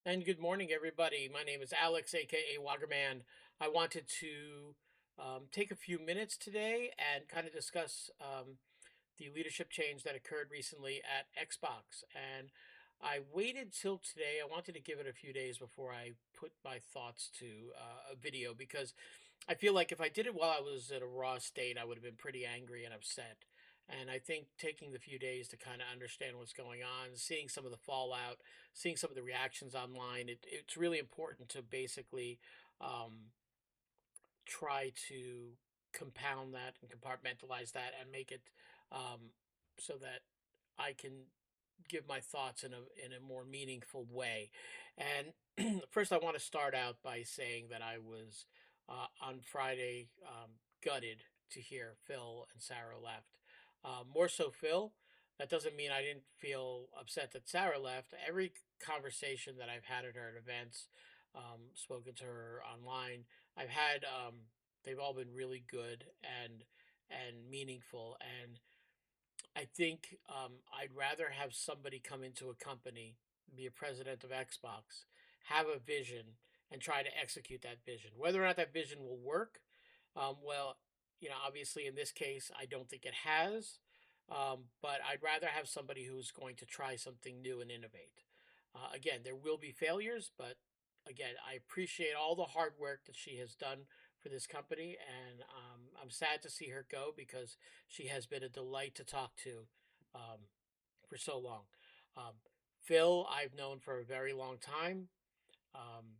And good morning, everybody. My name is Alex, aka Wagerman. I wanted to take a few minutes today and kind of discuss the leadership change that occurred recently at Xbox. And I waited till today. I wanted to give it a few days before I put my thoughts to a video because I feel like if I did it while I was at a raw state, I would have been pretty angry and upset. And I think taking the few days to kind of understand what's going on, seeing some of the fallout, seeing some of the reactions online, it's really important to basically um, try to compound that and compartmentalize that and make it so that I can give my thoughts in a more meaningful way. And first, I want to start out by saying that I was on Friday gutted to hear Phil and Sarah left. More so, Phil. That doesn't mean I didn't feel upset that Sarah left. Every conversation that I've had at her at events, spoken to her online, I've had. They've all been really good and meaningful, and I think I'd rather have somebody come into a company, be a president of Xbox, have a vision, and try to execute that vision. Whether or not that vision will work, well, obviously in this case, I don't think it has. But I'd rather have somebody who's going to try something new and innovate. Again, there will be failures, but again, I appreciate all the hard work that she has done for this company, and I'm sad to see her go because she has been a delight to talk to um, for so long. Um, Phil, I've known for a very long time, um,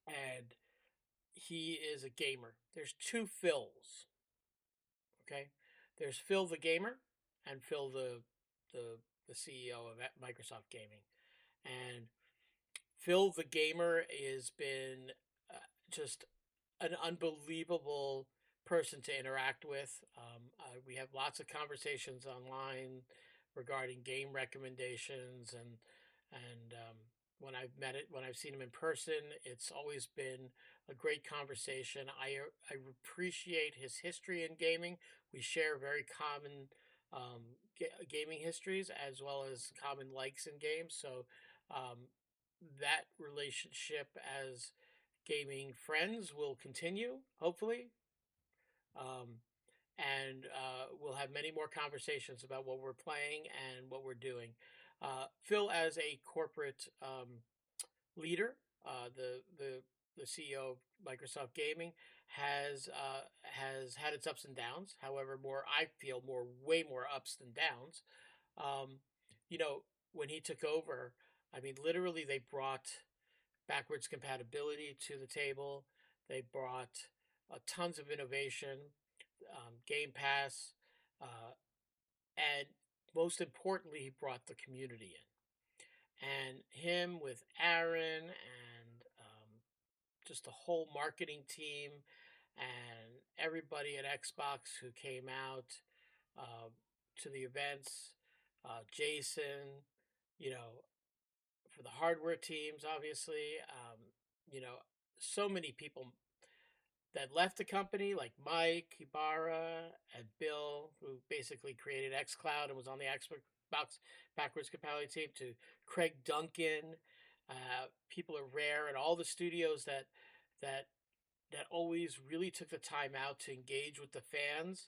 and he is a gamer. There's two Phils, okay? There's Phil the gamer and Phil the the CEO of Microsoft Gaming, and Phil the gamer has been just an unbelievable person to interact with. We have lots of conversations online regarding game recommendations, and when I've seen him in person, it's always been a great conversation. I appreciate his history in gaming. We share very common gaming histories as well as common likes in games. So um, that relationship as gaming friends will continue, hopefully. Um, and we'll have many more conversations about what we're playing and what we're doing. Phil, as a corporate leader, the CEO of Microsoft Gaming, has had its ups and downs. However, more I feel way more ups than downs. Um, you know, when he took over, I mean, literally, they brought backwards compatibility to the table. They brought tons of innovation, Game Pass, uh, and most importantly, he brought the community in. And him with Aaron and just the whole marketing team and everybody at Xbox who came out uh, to the events, Jason, you know, for the hardware teams, obviously, you know, so many people that left the company, like Mike Ibarra and Bill, who basically created xCloud and was on the Xbox backwards compatibility team, to Craig Duncan, people at Rare, and all the studios that that always really took the time out to engage with the fans.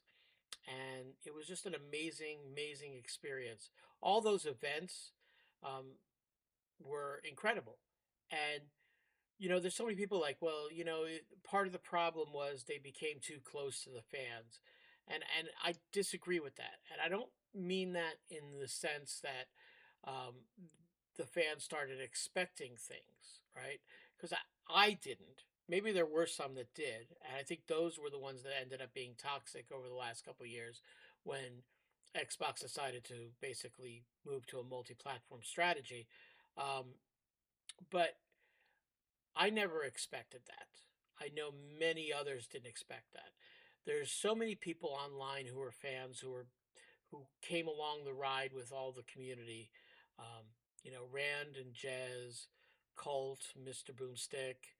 And it was just an amazing experience. All those events um, were incredible. And there's so many people like, well, part of the problem was they became too close to the fans, and I disagree with that. And I don't mean that in the sense that um, the fans started expecting things, right? Because I didn't. Maybe there were some that did, and I think those were the ones that ended up being toxic over the last couple of years when Xbox decided to basically move to a multi-platform strategy. Um, but I never expected that. I know many others didn't expect that. There's so many people online who are fans who came along the ride with all the community. Um, Rand and Jez, Colt, Mr. Boomstick,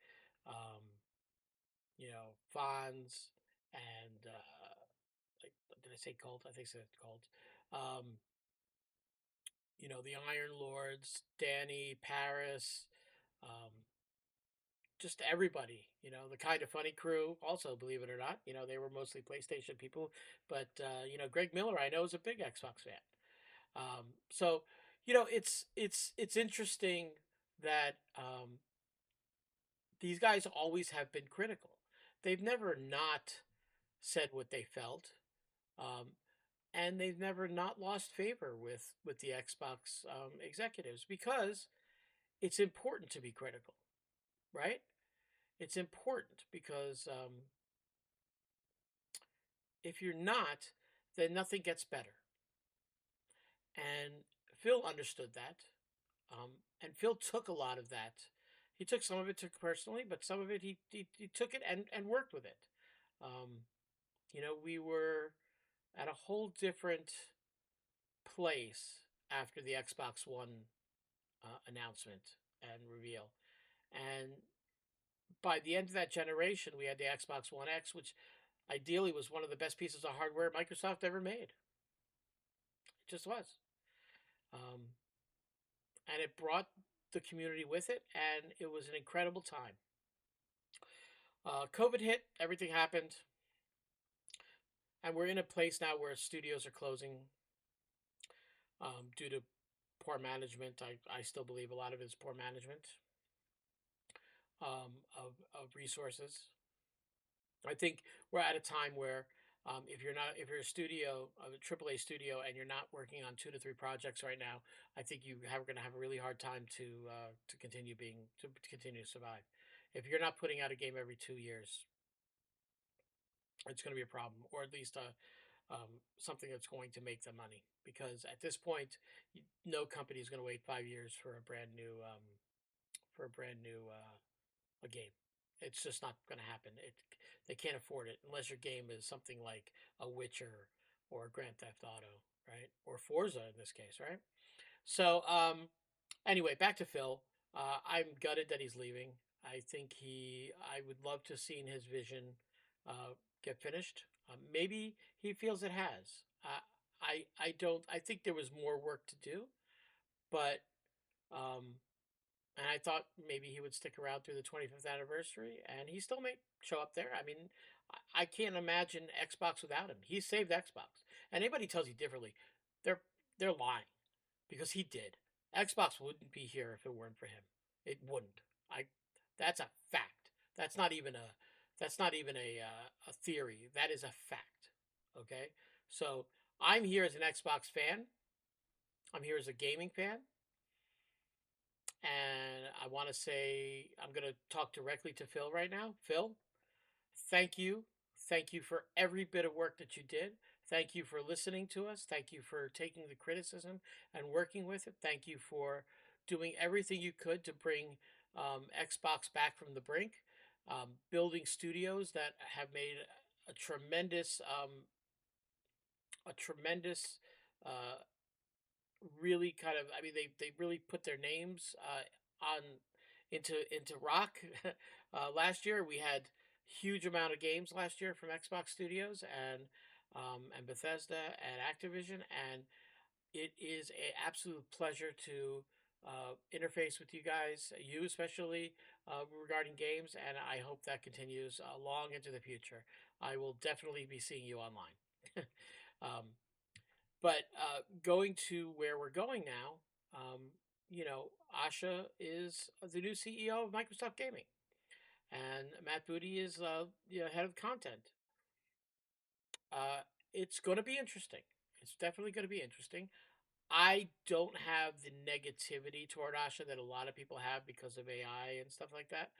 um, Fonz, and like, did I say Colt? I think I said Colt. Um, the Iron Lords, Danny, Paris, um, just everybody. The Kind of Funny crew. Also, believe it or not, they were mostly PlayStation people, but Greg Miller, I know, is a big Xbox fan. So it's interesting that these guys always have been critical. They've never not said what they felt, um, and they've never not lost favor with the Xbox executives because it's important to be critical, right? It's important because if you're not, then nothing gets better. And Phil understood that. Um, and Phil took a lot of that. He took some of it took personally, but some of it he took it and worked with it. Um, we were at a whole different place after the Xbox One announcement and reveal. And by the end of that generation, we had the Xbox One X, which ideally was one of the best pieces of hardware Microsoft ever made. It just was. Um, and it brought the community with it, and it was an incredible time. COVID hit, everything happened, and we're in a place now where studios are closing due to poor management. I still believe a lot of it is poor management of resources. I think we're at a time where if you're a studio, a AAA studio, and you're not working on 2 to 3 projects right now, I think going to have a really hard time to continue to survive. If you're not putting out a game every 2 years, it's going to be a problem, or at least something that's going to make them money. Because at this point, no company is going to wait 5 years for a brand new a game. It's just not going to happen. They can't afford it unless your game is something like a Witcher or Grand Theft Auto, right? Or Forza in this case, right? So anyway, back to Phil. I'm gutted that he's leaving. I would love to have seen his vision get finished. Maybe he feels it has. I don't. I think there was more work to do, but um, and I thought maybe he would stick around through the 25th anniversary, and he still may show up there. I mean, I can't imagine Xbox without him. He saved Xbox. And anybody tells you differently, they're they're lying because he did. Xbox wouldn't be here if it weren't for him. It wouldn't. I. That's a fact. That's not even a. That's not even a theory. That is a fact. Okay. So I'm here as an Xbox fan. I'm here as a gaming fan. And I want to say, I'm going to talk directly to Phil right now. Phil, thank you. Thank you for every bit of work that you did. Thank you for listening to us. Thank you for taking the criticism and working with it. Thank you for doing everything you could to bring Xbox back from the brink, building studios that have made a tremendous, a tremendous uh, really kind of, I mean, they really put their names on into rock. Last year we had huge amount of games last year from Xbox Studios and Bethesda and Activision, and it is an absolute pleasure to interface with you guys, you especially regarding games, and I hope that continues long into the future. I will definitely be seeing you online. um, but going to where we're going now, Asha is the new CEO of Microsoft Gaming, and Matt Booty is head of content. Uh, it's going to be interesting. It's definitely going to be interesting. I don't have the negativity toward Asha that a lot of people have because of AI and stuff like that.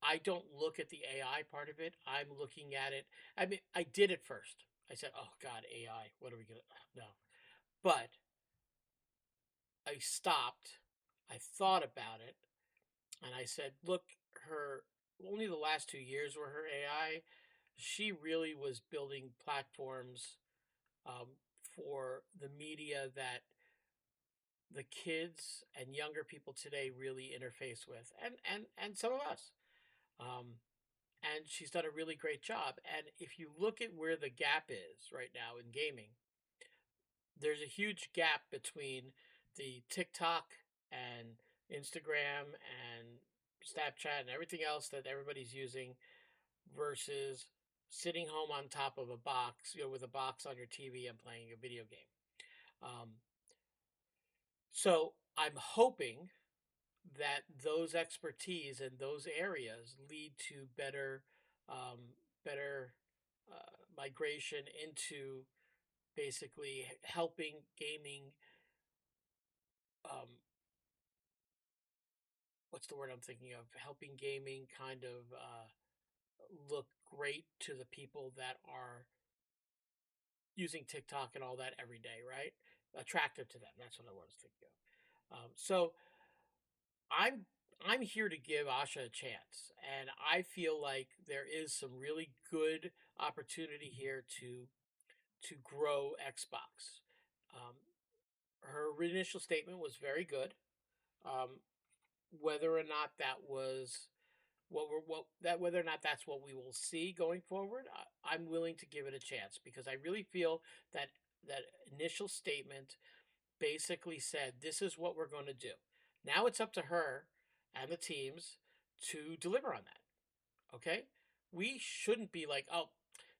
I don't look at the AI part of it. I'm looking at it. I mean, I did it first. I said, "Oh God, AI. What are we gonna?" No, but I stopped. I thought about it, and I said, "Look, her only the last 2 years were her AI. She really was building platforms for the media that the kids and younger people today really interface with, and some of us. Um, and she's done a really great job. And if you look at where the gap is right now in gaming, there's a huge gap between the TikTok and Instagram and Snapchat and everything else that everybody's using versus sitting home on top of a box, with a box on your TV and playing a video game. Um, so I'm hoping that those expertise in those areas lead to better migration into basically helping gaming. Um, what's the word I'm thinking of? Helping gaming kind of look great to the people that are using TikTok and all that every day, right? Attractive to them. That's what I was thinking of. So I'm I'm here to give Asha a chance, and I feel like there is some really good opportunity here to grow Xbox. Um, her initial statement was very good. Um, whether or not that was whether or not that's what we will see going forward, I'm willing to give it a chance because I really feel that that initial statement basically said this is what we're going to do. Now it's up to her and the teams to deliver on that. Okay, we shouldn't be like, oh,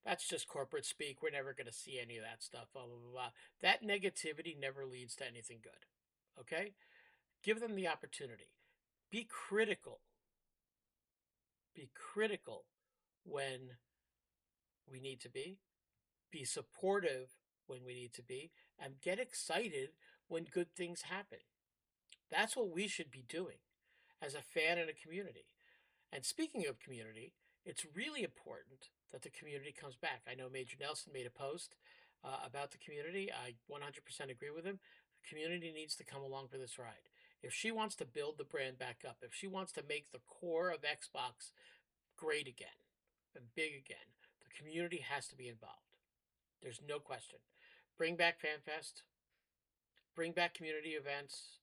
that's just corporate speak. We're never going to see any of that stuff. Blah blah blah blah. That negativity never leads to anything good. Okay, give them the opportunity. Be critical. Be critical when we need to be supportive when we need to be, and get excited when good things happen. That's what we should be doing as a fan in a community. And speaking of community, it's really important that the community comes back. I know Major Nelson made a post about the community. I 100% agree with him. The community needs to come along for this ride. If she wants to build the brand back up, if she wants to make the core of Xbox great again and big again, the community has to be involved. There's no question. Bring back FanFest, bring back community events,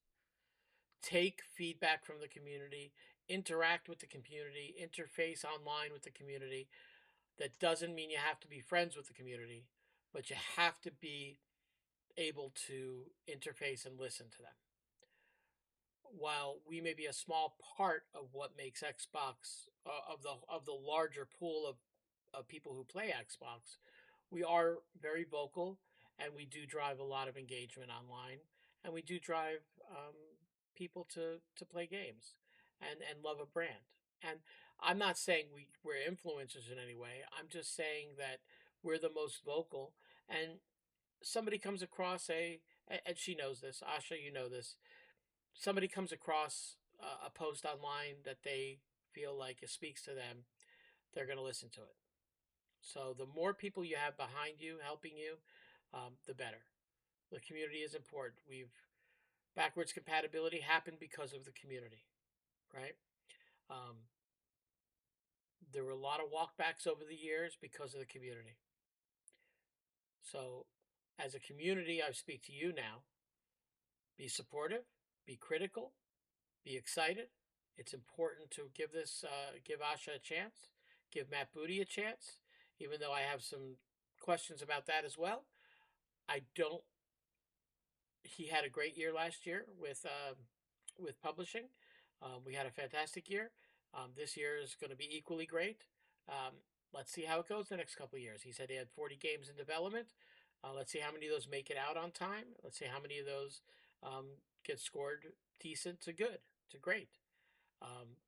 take feedback from the community, interact with the community, interface online with the community. That doesn't mean you have to be friends with the community, but you have to be able to interface and listen to them. While we may be a small part of what makes Xbox of the larger pool of people who play Xbox, we are very vocal, and we do drive a lot of engagement online, and we do drive people to play games and love a brand. And I'm not saying we're influencers in any way. I'm just saying that we're the most vocal. And somebody comes across and she knows this, Asha, you know this. Somebody comes across a post online that they feel like it speaks to them, they're going to listen to it. So the more people you have behind you helping you, the better. The community is important. We've backwards compatibility happened because of the community, right? Um, there were a lot of walkbacks over the years because of the community. So, as a community, I speak to you now. Be supportive, be critical, be excited. It's important to give Asha a chance, give Matt Booty a chance, even though I have some questions about that as well. I don't. He had a great year last year with publishing. We had a fantastic year. This year is going to be equally great. Um, let's see how it goes the next couple of years. He said he had 40 games in development. Let's see how many of those make it out on time. Let's see how many of those um, get scored decent to good to great. Um,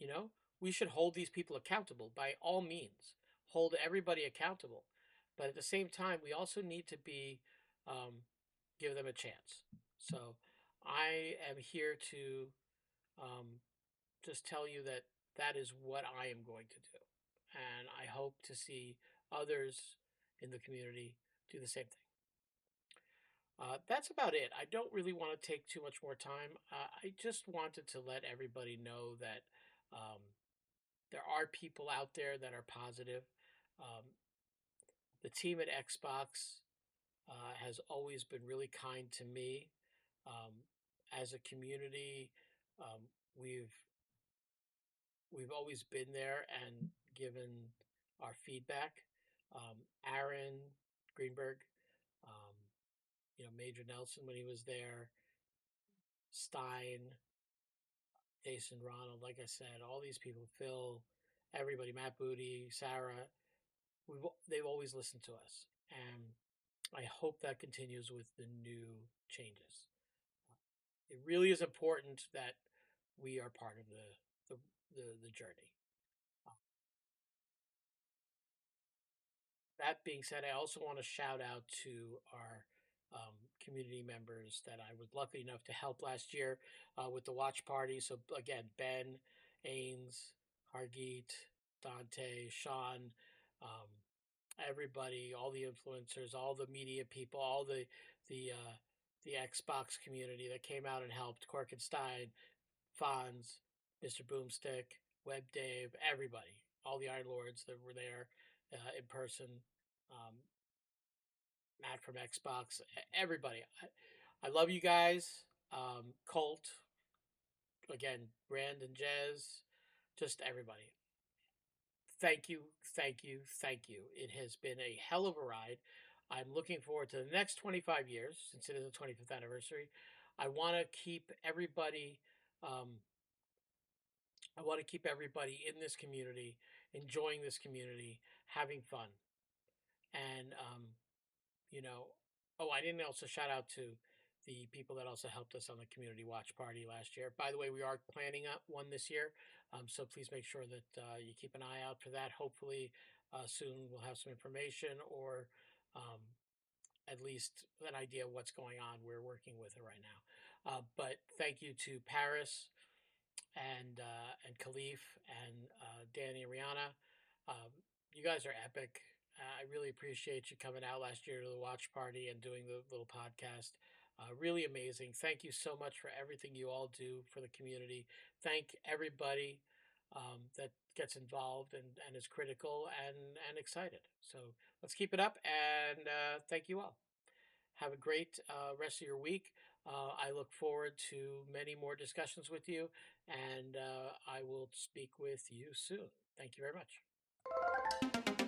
you know, we should hold these people accountable by all means. Hold everybody accountable, but at the same time, we also need to be give them a chance. So I am here to um, just tell you that that is what I am going to do. And I hope to see others in the community do the same thing. That's about it. I don't really want to take too much more time. I just wanted to let everybody know that um, there are people out there that are positive. Um, the team at Xbox has always been really kind to me. Um, as a community, um, we've we've always been there and given our feedback. Aaron Greenberg, um, Major Nelson when he was there, Stein, Jason, Ronald, like I said, all these people, Phil, everybody, Matt Booty, Sarah, they've always listened to us. And I hope that continues with the new changes. It really is important that we are part of the journey. That being said, I also want to shout out to our community members that I was lucky enough to help last year with the watch party. So again, Ben, Ains, Hargeet, Dante, Sean, um, everybody, all the influencers, all the media people, all the Xbox community that came out and helped. Corkenstein, Fonz, Mr. Boomstick, Web Dave, everybody, all the Iron Lords that were there in person, um, Matt from Xbox, everybody. I love you guys. Colt, again, Brandon, Jez, just everybody. Thank you, thank you, thank you. It has been a hell of a ride. I'm looking forward to the next 25 years since it is the 25th anniversary. I want to keep everybody um, I want to keep everybody in this community enjoying this community, having fun. And, you know, oh, I didn't also shout out to the people that also helped us on the community watch party last year. By the way, we are planning one this year. So please make sure that you keep an eye out for that. Hopefully, soon we'll have some information or um, at least an idea of what's going on. We're working with it right now. But thank you to Paris and Khalif and Danny and Rihanna. Um, you guys are epic. I really appreciate you coming out last year to the watch party and doing the little podcast. Really amazing. Thank you so much for everything you all do for the community. Thank everybody that gets involved and is critical and excited. So let's keep it up and thank you all. Have a great rest of your week. I look forward to many more discussions with you, and I will speak with you soon. Thank you very much.